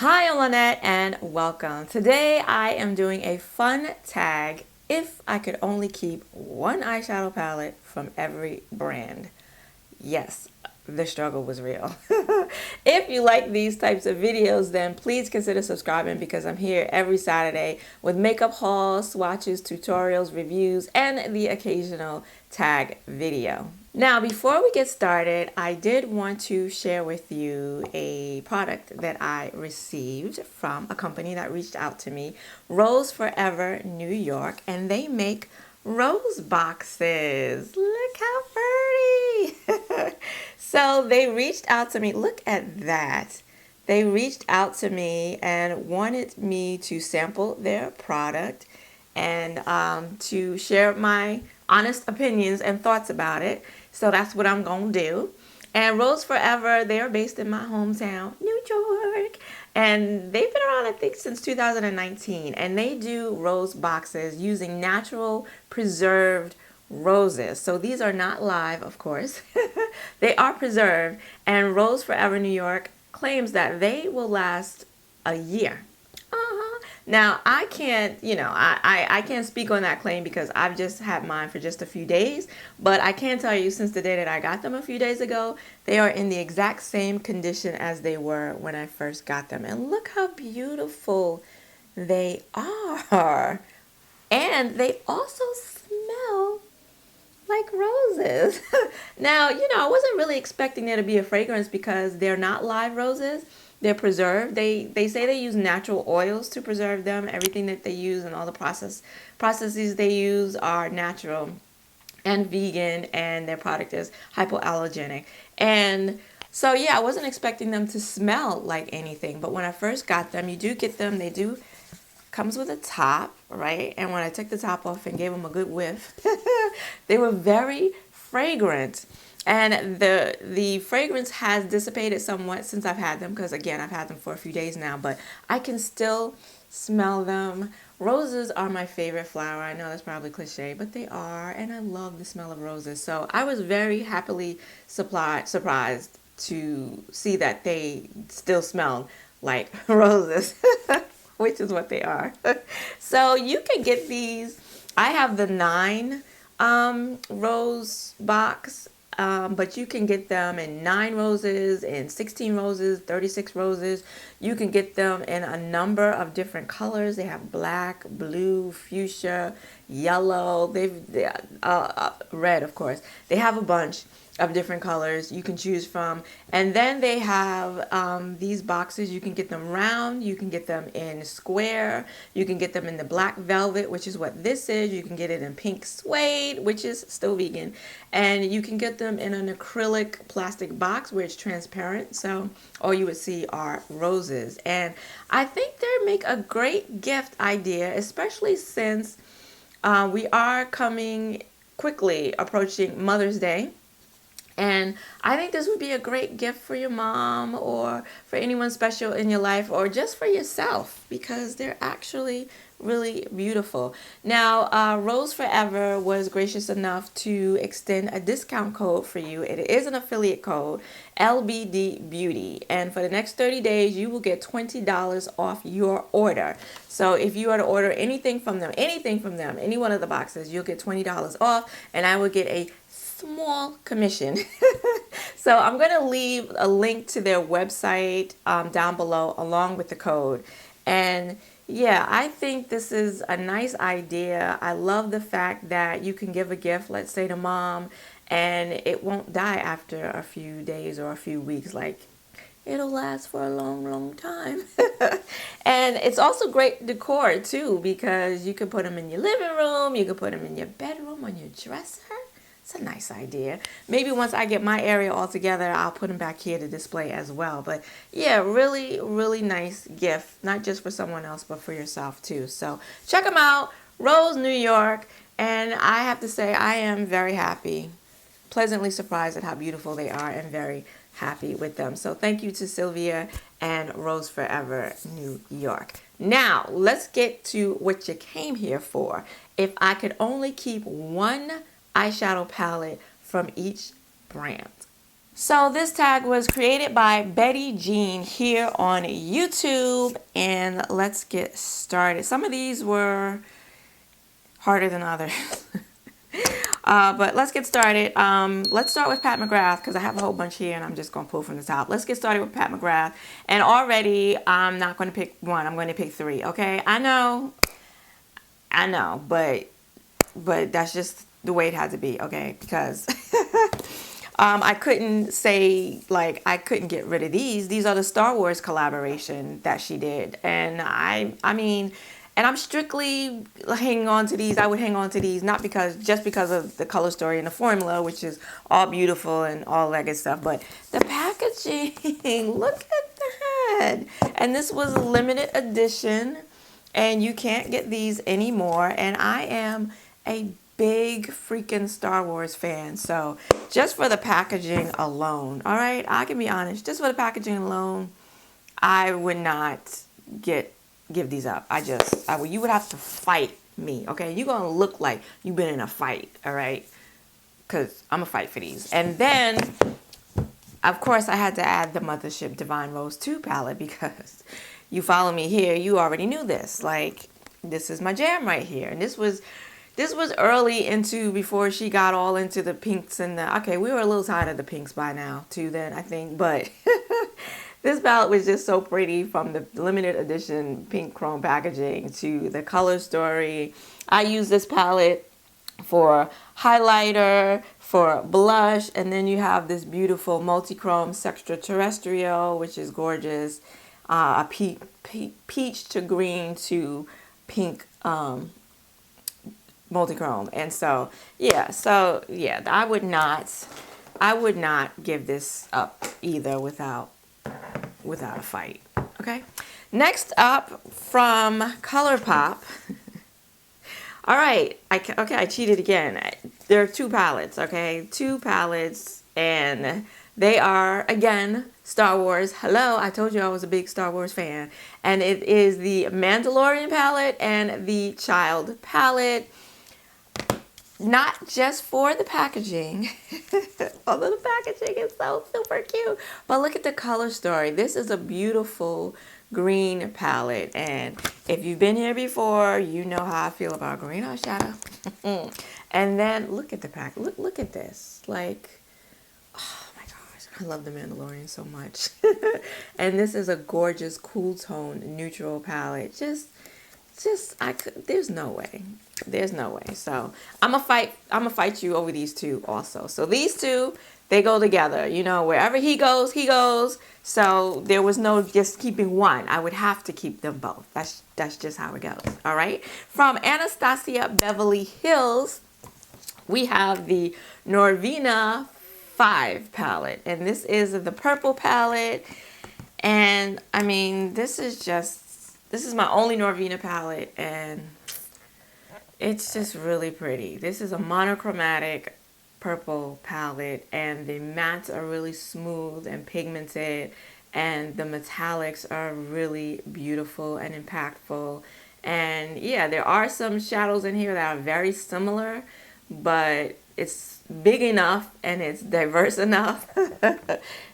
Hi, I'm Lynette and welcome. Today I am doing a fun tag if I could only keep one eyeshadow palette from every brand. Yes, the struggle was real. If you like these types of videos, then please consider subscribing because I'm here every Saturday with makeup hauls, swatches, tutorials, reviews, and the occasional tag video. Now, before we get started, I did want to share with you a product that I received from a company that reached out to me, Rose Forever New York, and they make rose boxes. Look how pretty! So they reached out to me. Look at that. They reached out to me and wanted me to sample their product and to share my honest opinions and thoughts about it. So that's what I'm going to do. And Rose Forever, they are based in my hometown, New York. And they've been around, I think, since 2019. And they do rose boxes using natural preserved roses. So these are not live, of course. They are preserved. And Rose Forever New York claims that they will last a year. Now, I can't, I can't speak on that claim because I've just had mine for just a few days. But I can tell you since the day that I got them a few days ago, they are in the exact same condition as they were when I first got them. And look how beautiful they are. And they also smell like roses. Now, I wasn't really expecting there to be a fragrance because they're not live roses. They're preserved. They say they use natural oils to preserve them. Everything that they use and all the processes they use are natural and vegan, and their product is hypoallergenic. And so yeah, I wasn't expecting them to smell like anything, but when I first got them, you do get them, they do comes with a top, right? And when I took the top off and gave them a good whiff, they were very fragrant. And the fragrance has dissipated somewhat since I've had them because, again, I've had them for a few days now, but I can still smell them. Roses are my favorite flower. I know that's probably cliche, but they are, and I love the smell of roses. So I was very happily surprised to see that they still smell like roses. Which is what they are. So you can get these. I have the 9 rose box, but you can get them in 9 roses, in 16 roses, 36 roses. You can get them in a number of different colors. They have black, blue, fuchsia, yellow. Red, of course. They have a bunch of different colors you can choose from. And then they have these boxes. You can get them round, you can get them in square, you can get them in the black velvet, which is what this is. You can get it in pink suede, which is still vegan. And you can get them in an acrylic plastic box where it's transparent. So all you would see are roses. And I think they make a great gift idea, especially since we are coming quickly approaching Mother's Day. And I think this would be a great gift for your mom or for anyone special in your life or just for yourself because they're actually really beautiful. Now, Rose Forever was gracious enough to extend a discount code for you. It is an affiliate code, LBDBEAUTY. And for the next 30 days, you will get $20 off your order. So if you are to order anything from them, any one of the boxes, you'll get $20 off and I will get a small commission. So I'm going to leave a link to their website down below along with the code. And yeah, I think this is a nice idea. I love the fact that you can give a gift, let's say to mom, and it won't die after a few days or a few weeks. Like, it'll last for a long, long time. And it's also great decor too because you can put them in your living room, you can put them in your bedroom, on your dresser. It's a nice idea. Maybe once I get my area all together, I'll put them back here to display as well. But yeah, really, really nice gift. Not just for someone else, but for yourself too. So check them out. Rose, New York. And I have to say, I am very happy. Pleasantly surprised at how beautiful they are and very happy with them. So thank you to Sylvia and Rose Forever New York. Now, let's get to what you came here for. If I could only keep one eyeshadow palette from each brand. So this tag was created by Betty Jean here on YouTube, and let's get started. Some of these were harder than others. But let's get started. Let's start with Pat McGrath because I have a whole bunch here and I'm just going to pull from the top. Let's get started with Pat McGrath. And already I'm not going to pick one. I'm going to pick three. Okay. I know, but that's just the way it had to be. Okay. Because I couldn't say, like, I couldn't get rid of these. These are the Star Wars collaboration that she did. And I mean, and I'm strictly hanging on to these. I would hang on to these, not just because of the color story and the formula, which is all beautiful and all that good stuff, but the packaging, look at that. And this was a limited edition, and you can't get these anymore. And I am a big freaking Star Wars fan. So just for the packaging alone, all right, I can be honest, just for the packaging alone, I would not give these up. You would have to fight me, okay? You're gonna look like you've been in a fight, all right? Because I'm gonna fight for these. And then, of course, I had to add the Mothership Divine Rose 2 palette because you follow me here, you already knew this. Like, this is my jam right here. And this was early into, before she got all into the pinks and okay, we were a little tired of the pinks by now too then, I think, but this palette was just so pretty, from the limited edition pink chrome packaging to the color story. I use this palette for highlighter, for blush, and then you have this beautiful multi-chrome Sextraterrestrial, which is gorgeous. A peach to green to pink multi-chrome. And so yeah, I would not give this up either without a fight. Okay, next up from ColourPop. All right, I cheated again. There are two palettes, okay, and they are, again, Star Wars. Hello, I told you I was a big Star Wars fan. And it is the Mandalorian palette and the Child palette. Not just for the packaging, although the packaging is so super cute, but look at the color story. This is a beautiful green palette, and if you've been here before, you know how I feel about green eyeshadow. And then look at the pack. Look at this. Like, oh my gosh, I love the Mandalorian so much. And this is a gorgeous cool tone neutral palette. There's no way. So I'm gonna fight you over these two also. So these two, they go together. You know, wherever he goes, he goes. So there was no just keeping one. I would have to keep them both. That's just how it goes. All right. From Anastasia Beverly Hills, we have the Norvina 5 palette, and this is the purple palette. And I mean, this is my only Norvina palette, and it's just really pretty. This is a monochromatic purple palette, and the mattes are really smooth and pigmented, and the metallics are really beautiful and impactful. And yeah, there are some shadows in here that are very similar, but it's big enough and it's diverse enough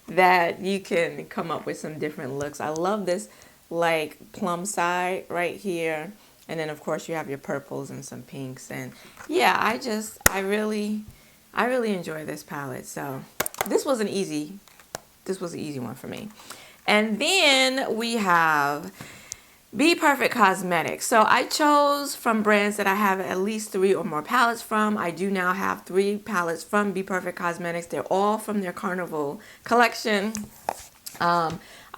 that you can come up with some different looks. I love this like plum side right here, and then of course you have your purples and some pinks. And yeah, I really enjoy this palette. So this was an easy one for me. And then we have Be Perfect Cosmetics. So I chose from brands that I have at least 3 or more palettes from. I do now have 3 palettes from Be Perfect Cosmetics. They're all from their Carnival collection.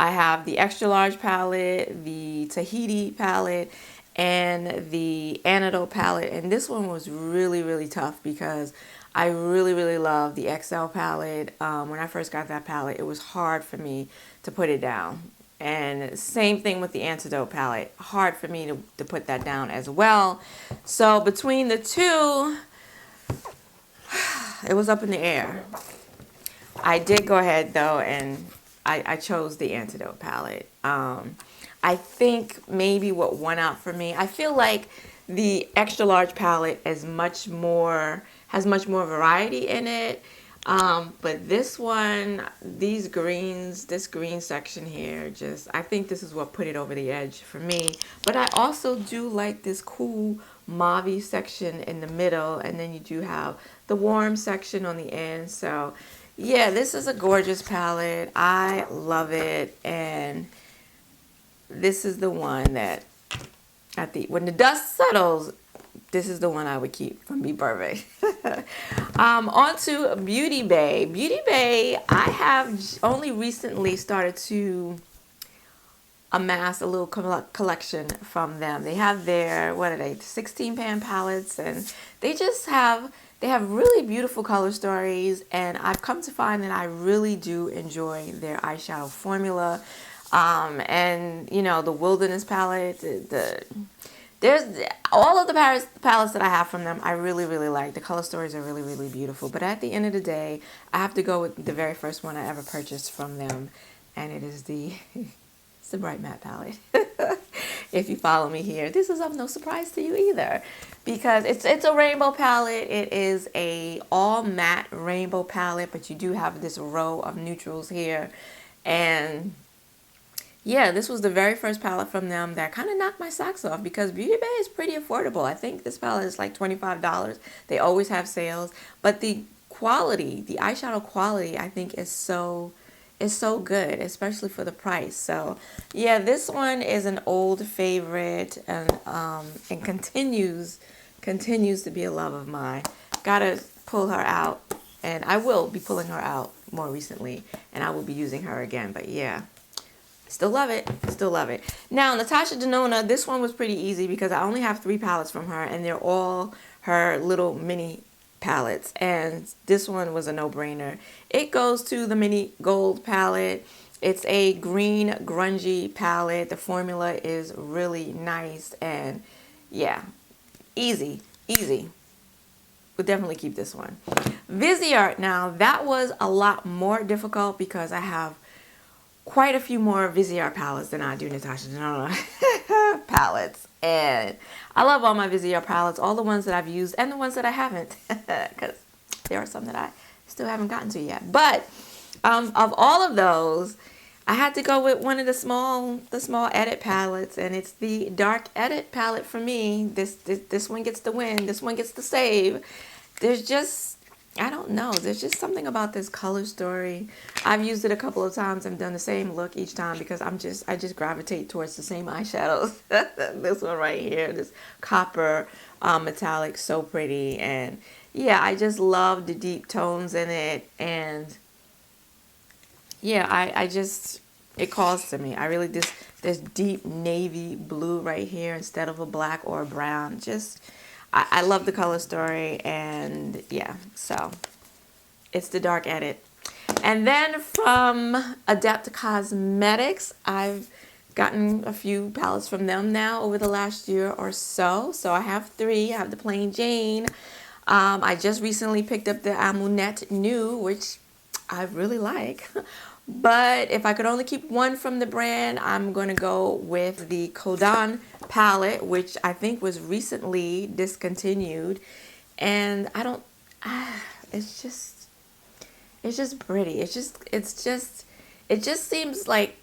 I have the extra large palette, the Tahiti palette, and the Antidote palette. And this one was really, really tough because I really, really love the XL palette. When I first got that palette, it was hard for me to put it down. And same thing with the Antidote palette. Hard for me to put that down as well. So between the two, it was up in the air. I did go ahead though, and I chose the Antidote palette. I think maybe what won out for me, I feel like the extra large palette has much more variety in it. But this one, these greens, this green section here, just, I think this is what put it over the edge for me. But I also do like this cool mauve section in the middle, and then you do have the warm section on the end. So yeah, this is a gorgeous palette. I love it, and this is the one that when the dust settles, this is the one I would keep from Be Perfect. On to Beauty Bay. Beauty Bay, I have only recently started to amass a little collection from them. They have their, what are they, 16 pan palettes, and they have really beautiful color stories, and I've come to find that I really do enjoy their eyeshadow formula. And you know, the Wilderness palette, there's all of the palettes that I have from them. I really, really like. The color stories are really, really beautiful. But at the end of the day, I have to go with the very first one I ever purchased from them, and it is it's the Bright Matte palette. If you follow me here, this is of no surprise to you either, because it's a rainbow palette. It is a all matte rainbow palette, but you do have this row of neutrals here, and yeah, this was the very first palette from them that kind of knocked my socks off, because Beauty Bay is pretty affordable. I think this palette is like $25. They always have sales, but the quality, the eyeshadow quality, I think is so good, especially for the price. So yeah, this one is an old favorite, and continues to be a love of mine. Gotta pull her out, and I will be pulling her out more recently, and I will be using her again. But yeah, still love it. Still love it. Now, Natasha Denona, this one was pretty easy because I only have 3 palettes from her, and they're all her little mini palettes. And this one was a no-brainer. It goes to the mini gold palette. It's a green grungy palette. The formula is really nice, and yeah, easy. Would definitely keep this one. Viseart, now that was a lot more difficult because I have quite a few more Viseart palettes than I do Natasha Denona palettes, and I love all my Viseart palettes, all the ones that I've used and the ones that I haven't, because there are some that I still haven't gotten to yet. But of all of those, I had to go with one of the small edit palettes, and it's the dark edit palette for me. This one gets the win. This one gets the save. There's just, I don't know, there's just something about this color story. I've used it a couple of times and done the same look each time because I just gravitate towards the same eyeshadows. This one right here, this copper metallic, so pretty. And yeah, I just love the deep tones in it, and yeah, I just, it calls to me. I really, this deep navy blue right here instead of a black or a brown, just, I love the color story, and yeah, so it's the dark edit. And then from Adept Cosmetics, I've gotten a few palettes from them now over the last year or so. So I have 3. I have the Plain Jane. I just recently picked up the Amunet New, which I really like. But if I could only keep one from the brand, I'm going to go with the Kodan palette, which I think was recently discontinued. And I don't, it's just pretty. It just seems like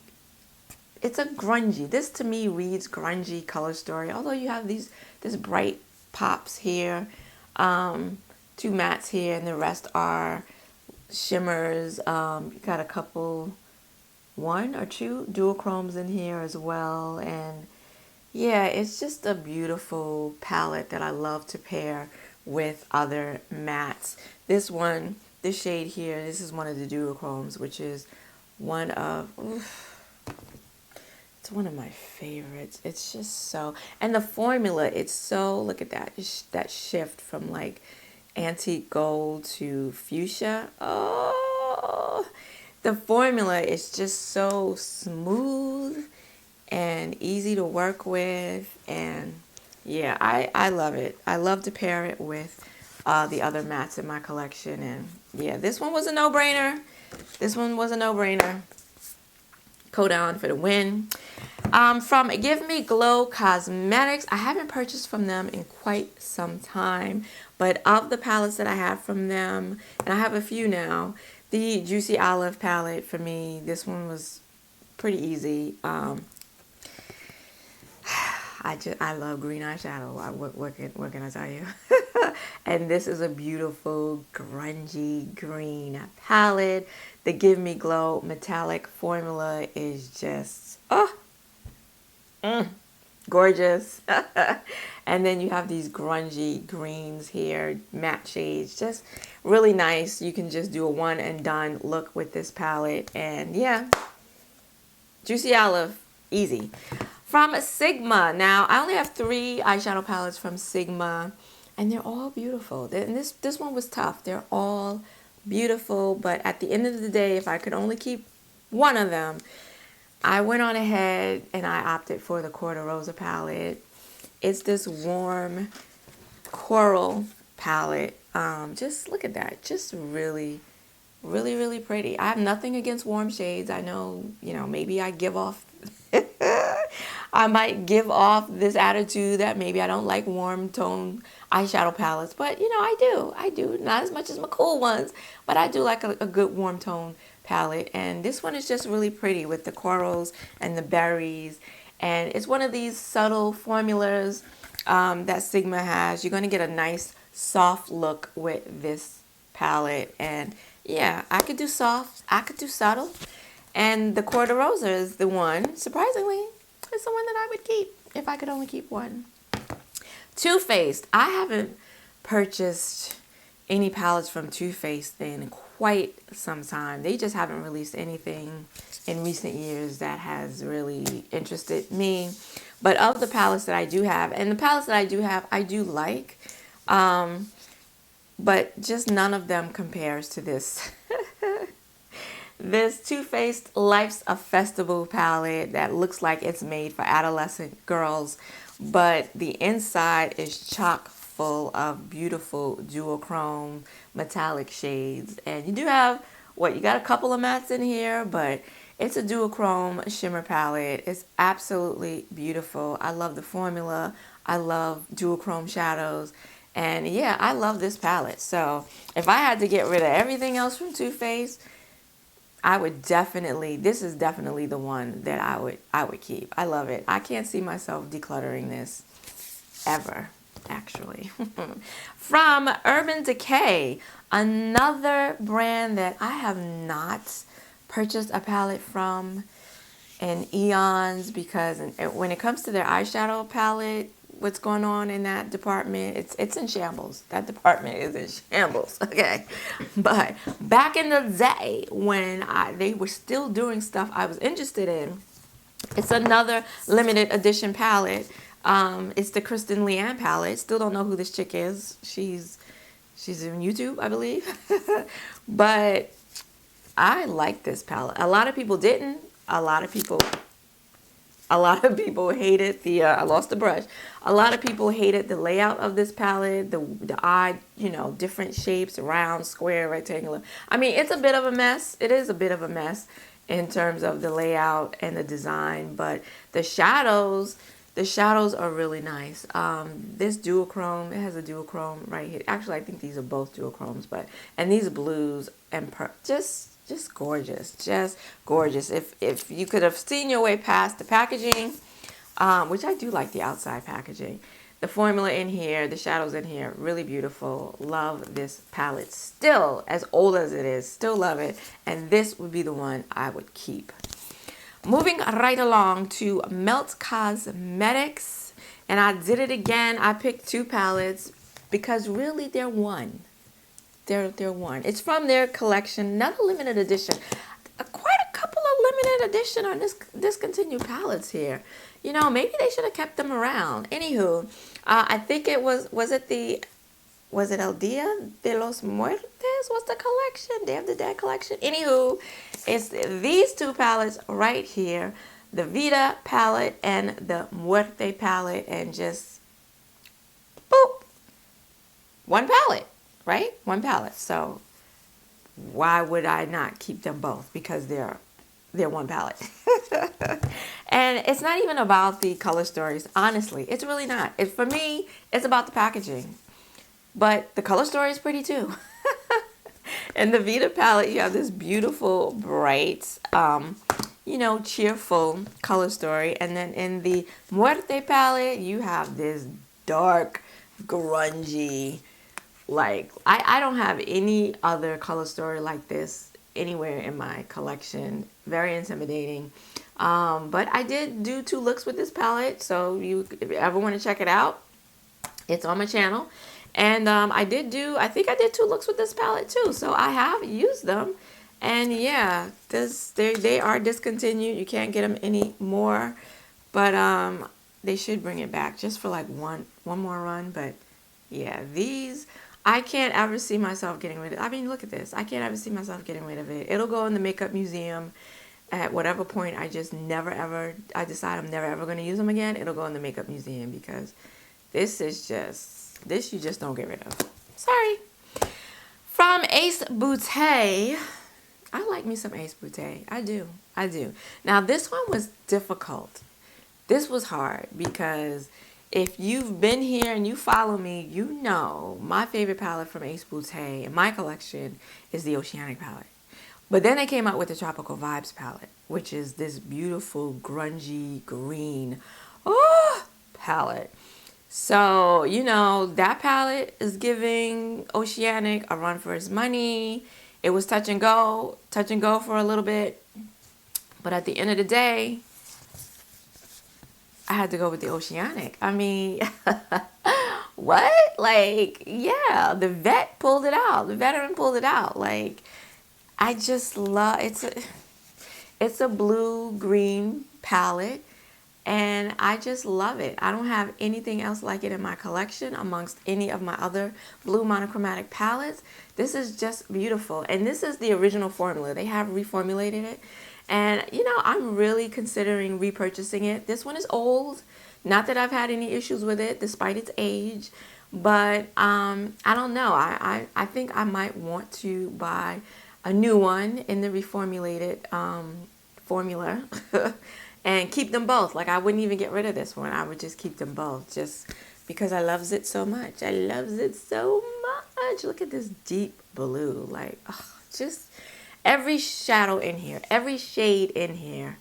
it's a grungy. This to me reads grungy color story. Although you have this bright pops here, 2 mattes here, and the rest are shimmers. You got a couple, 1 or 2 duochromes in here as well, and yeah, it's just a beautiful palette that I love to pair with other mattes. This one, this shade here, this is one of the duochromes, which is one of, it's one of my favorites. It's just so, and the formula, it's so, look at that, that shift from like antique gold to fuchsia. Oh, the formula is just so smooth and easy to work with, and yeah, I love it. I love to pair it with the other mattes in my collection, and yeah, this one was a no-brainer. Kodan for the win. From Give Me Glow Cosmetics, I haven't purchased from them in quite some time, but of the palettes that I have from them, and I have a few now, the Juicy Olive palette for me, this one was pretty easy. I love green eyeshadow. What can I tell you? And this is a beautiful grungy green palette. The Give Me Glow metallic formula is just gorgeous. And then you have these grungy greens here, matte shades, just really nice. You can just do a one and done look with this palette. And yeah, Juicy Olive, easy. From Sigma. Now, I only have 3 eyeshadow palettes from Sigma, and they're all beautiful. And this one was tough. They're all beautiful, but at the end of the day, if I could only keep one of them, I went on ahead and I opted for the Corda Rosa palette. It's this warm coral palette. Just look at that. Just really, really, really pretty. I have nothing against warm shades. I know, maybe I give off I might give off this attitude that maybe I don't like warm tone eyeshadow palettes, but I do. Not as much as my cool ones, but I do like a good warm tone palette. And this one is just really pretty with the corals and the berries. And it's one of these subtle formulas that Sigma has. You're going to get a nice soft look with this palette. And yeah, I could do soft, I could do subtle. And the Corda Rosa is the one, surprisingly, it's the one that I would keep if I could only keep one. Too Faced. I haven't purchased any palettes from Too Faced in quite some time. They just haven't released anything in recent years that has really interested me. But of the palettes that I do have, and the palettes that I do have, I do like, but just none of them compares to this. This Too Faced Life's a Festival palette that looks like it's made for adolescent girls, but the inside is chock full of beautiful duochrome metallic shades. And you do have, you got a couple of mattes in here, but it's a duochrome shimmer palette. It's absolutely beautiful. I love the formula. I love duochrome shadows. And yeah, I love this palette. So if I had to get rid of everything else from Too Faced, I would definitely, this is definitely the one that I would keep. I love it. I can't see myself decluttering this ever, actually. From Urban Decay, another brand that I have not purchased a palette from in eons, because when it comes to their eyeshadow palette, what's going on in that department, it's in shambles. That department is in shambles, okay? But back in the day when they were still doing stuff I was interested in, it's another limited edition palette. It's the Kristen Leanne palette. Still don't know who this chick is. She's on YouTube, I believe. But I like this palette. A lot of people didn't. A lot of people hated the, I lost the brush. A lot of people hated the layout of this palette, the odd, different shapes, round, square, rectangular. I mean, it's a bit of a mess. It is a bit of a mess in terms of the layout and the design, but the shadows are really nice. This duochrome, it has a duochrome right here. Actually, I think these are both duochromes, and these blues and just gorgeous, just gorgeous. If you could have seen your way past the packaging, which I do like the outside packaging, the formula in here, the shadows in here, really beautiful. Love this palette. Still, as old as it is, still love it. And this would be the one I would keep. Moving right along to Melt Cosmetics. And I did it again. I picked 2 palettes because really they're one. They're one. It's from their collection, another limited edition. Quite a couple of limited edition or discontinued palettes here. Maybe they should have kept them around. Anywho, I think it was it El Dia de los Muertos? What's the collection? Day of the Dead collection? Anywho, it's these 2 palettes right here. The Vida palette and the Muerte palette, and just boop. One palette. Right? One palette. So why would I not keep them both? Because they're they're one palette. And it's not even about the color stories. Honestly, it's really not. For me, it's about the packaging. But the color story is pretty too. In the Vita palette, you have this beautiful, bright, cheerful color story. And then in the Muerte palette, you have this dark, grungy, like, I don't have any other color story like this anywhere in my collection. Very intimidating. But I did do 2 looks with this palette. So if you ever want to check it out, it's on my channel. And I think I did 2 looks with this palette too. So I have used them. And yeah, they are discontinued. You can't get them anymore. But they should bring it back just for like one more run. But yeah, these, I can't ever see myself getting rid of it. I mean, look at this. I can't ever see myself getting rid of it. It'll go in the makeup museum at whatever point I decide I'm never ever going to use them again. It'll go in the makeup museum because this you just don't get rid of. Sorry. From Ace Beauté. I like me some Ace Beauté. I do. Now this one was difficult. This was hard because if you've been here and you follow me, you know my favorite palette from Ace Beauté in my collection is the Oceanic palette. But then they came out with the Tropical Vibes palette, which is this beautiful grungy green palette. So, that palette is giving Oceanic a run for its money. It was touch and go for a little bit. But at the end of the day, I had to go with the Oceanic. I mean, what? Like, yeah, the vet pulled it out. The veteran pulled it out. Like, I just love, it's a blue-green palette, and I just love it. I don't have anything else like it in my collection amongst any of my other blue monochromatic palettes. This is just beautiful, and this is the original formula. They have reformulated it. And, I'm really considering repurchasing it. This one is old. Not that I've had any issues with it, despite its age. But I don't know. I think I might want to buy a new one in the reformulated formula and keep them both. Like, I wouldn't even get rid of this one. I would just keep them both just because I loves it so much. I loves it so much. Look at this deep blue. Like, just... every shadow in here, every shade in here,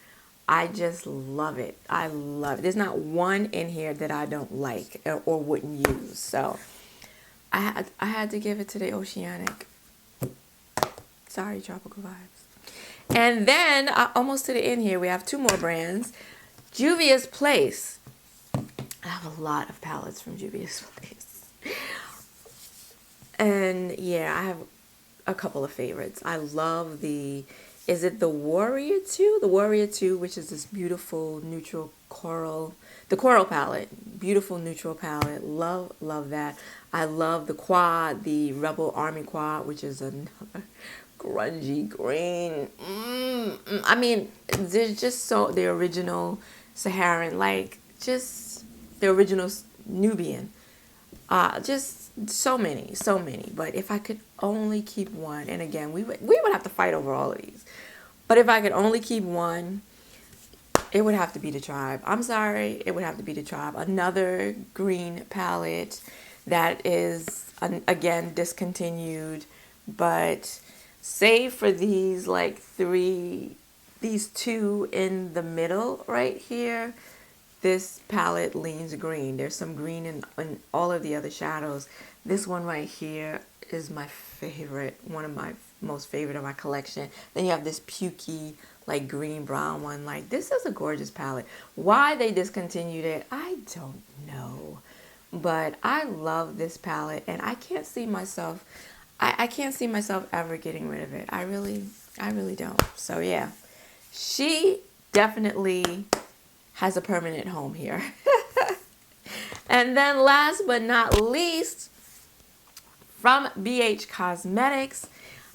I just love it. I love it. There's not one in here that I don't like or wouldn't use. So I had to give it to the Oceanic. Sorry, Tropical Vibes. And then almost to the end here, we have 2 more brands. Juvia's Place. I have a lot of palettes from Juvia's Place. And yeah, I have a couple of favorites. I love is it the Warrior 2? The Warrior 2, which is this beautiful neutral coral, the coral palette. Beautiful neutral palette. Love that. I love the quad, the Rebel Army quad, which is another grungy green. I mean, there's just the original Saharan, like just the original Nubian. Just so many. But if I could only keep one, and again, we would have to fight over all of these. But if I could only keep one, it would have to be the Tribe. I'm sorry, it would have to be the Tribe. Another green palette that is, again, discontinued. But save for these, like, these 2 in the middle right here, this palette leans green. There's some green in all of the other shadows. This one right here is my favorite, one of my most favorite of my collection. Then you have this pukey, like green brown one. Like, this is a gorgeous palette. Why they discontinued it, I don't know. But I love this palette, and I can't see myself, I can't see myself ever getting rid of it. I really don't. So yeah, she definitely has a permanent home here. And then last but not least, from BH Cosmetics,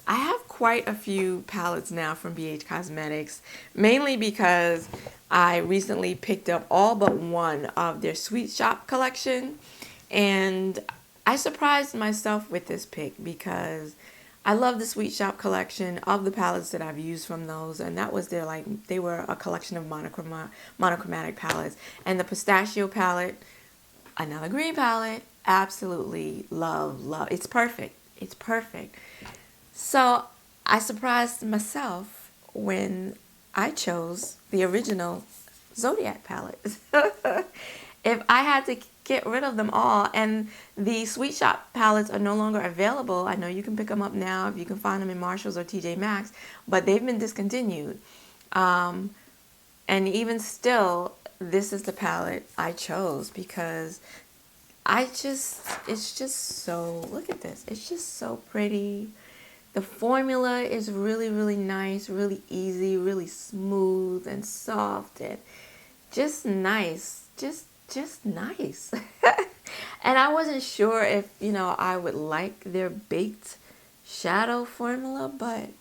I have quite a few palettes now from BH Cosmetics, mainly because I recently picked up all but one of their Sweet Shop collection, and I surprised myself with this pick because I love the Sweet Shop collection of the palettes that I've used from those, and that was their they were a collection of monochromatic palettes. And the pistachio palette, another green palette, absolutely love. It's perfect. It's perfect. So I surprised myself when I chose the original Zodiac palette. If I had to get rid of them all, and the Sweet Shop palettes are no longer available. I know you can pick them up now if you can find them in Marshalls or TJ Maxx, but they've been discontinued. And even still, this is the palette I chose because it's just so, look at this. It's just so pretty. The formula is really nice, really easy, really smooth and soft and just nice. Just nice. And I wasn't sure if, I would like their baked shadow formula, but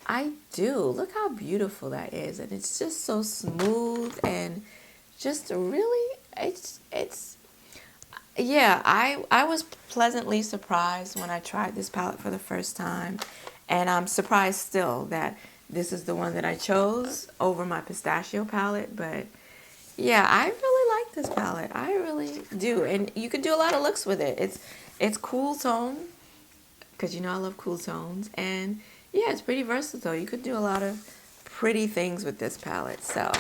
I do. Look how beautiful that is. And it's just so smooth and just really, yeah, I was pleasantly surprised when I tried this palette for the first time. And I'm surprised still that this is the one that I chose over my pistachio palette, but yeah, I really like this palette. I really do. And you can do a lot of looks with it. It's cool tone, because I love cool tones. And yeah, it's pretty versatile. You could do a lot of pretty things with this palette. So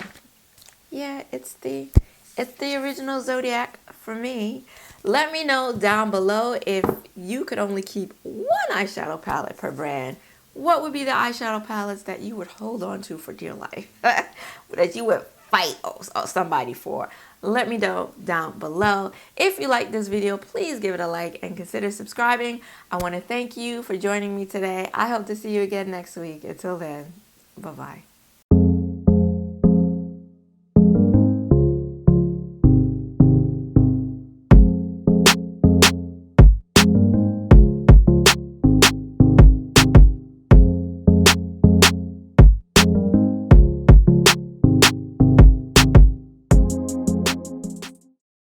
yeah, it's the original Zodiac for me. Let me know down below if you could only keep one eyeshadow palette per brand. What would be the eyeshadow palettes that you would hold on to for dear life? That you would fight somebody for. Let me know down below. If you like this video, please give it a like and consider subscribing. I want to thank you for joining me today. I hope to see you again next week. Until then, bye-bye.